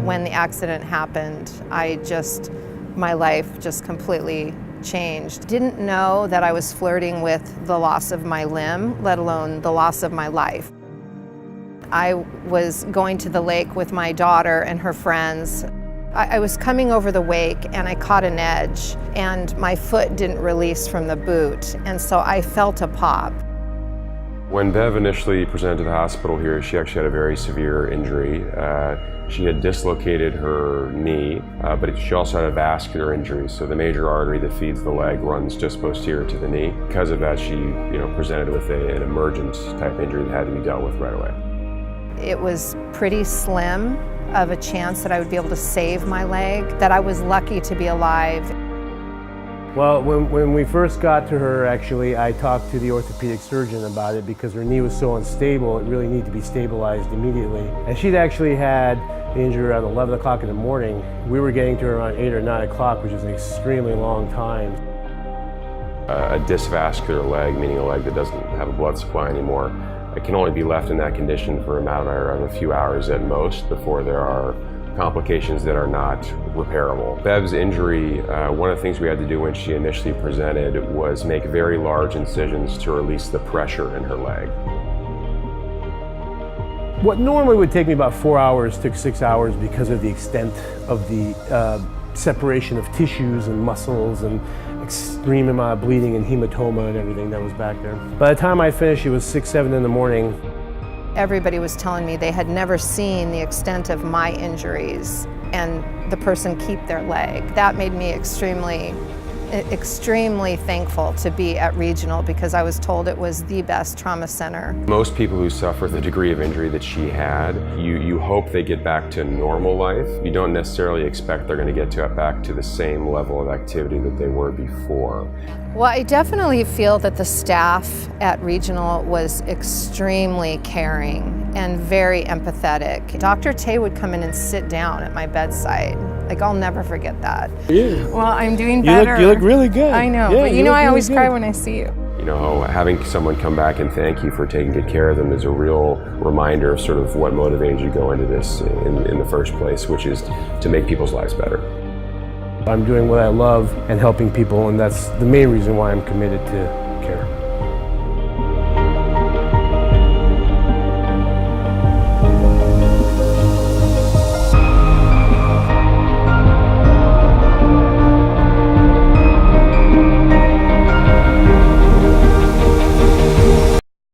When the accident happened, my life just completely changed. Didn't know that I was flirting with the loss of my limb, let alone the loss of my life. I was going to the lake with my daughter and her friends. I was coming over the wake and I caught an edge and my foot didn't release from the boot, and so I felt a pop. When Bev initially presented to the hospital here, she actually had a very severe injury. She had dislocated her knee, but she also had a vascular injury, so the major artery that feeds the leg runs just posterior to the knee. Because of that, she presented with an emergent type injury that had to be dealt with right away. It was pretty slim of a chance that I would be able to save my leg, that I was lucky to be alive. Well, when we first got to her, actually, I talked to the orthopedic surgeon about it because her knee was so unstable, it really needed to be stabilized immediately. And she'd actually had the injury around 11 o'clock in the morning. We were getting to her around 8 or 9 o'clock, which is an extremely long time. A dysvascular leg, meaning a leg that doesn't have a blood supply anymore, it can only be left in that condition for a matter of a few hours at most before there are complications that are not repairable. Bev's injury, one of the things we had to do when she initially presented was make very large incisions to release the pressure in her leg. What normally would take me about 4 hours took 6 hours because of the extent of the separation of tissues and muscles and extreme amount of bleeding and hematoma and everything that was back there. By the time I finished, it was 6, 7 in the morning. Everybody was telling me they had never seen the extent of my injuries and the person keep their leg. That made me extremely thankful to be at Regional because I was told it was the best trauma center. Most people who suffer the degree of injury that she had, you hope they get back to normal life. You don't necessarily expect they're going to get back to the same level of activity that they were before. Well, I definitely feel that the staff at Regional was extremely caring and very empathetic. Dr. Tay would come in and sit down at my bedside. Like, I'll never forget that. Yeah. Well, I'm doing better. You look really good. I know, yeah, but I always cry when I see you. Having someone come back and thank you for taking good care of them is a real reminder of sort of what motivated you to go into this in the first place, which is to make people's lives better. I'm doing what I love and helping people, and that's the main reason why I'm committed to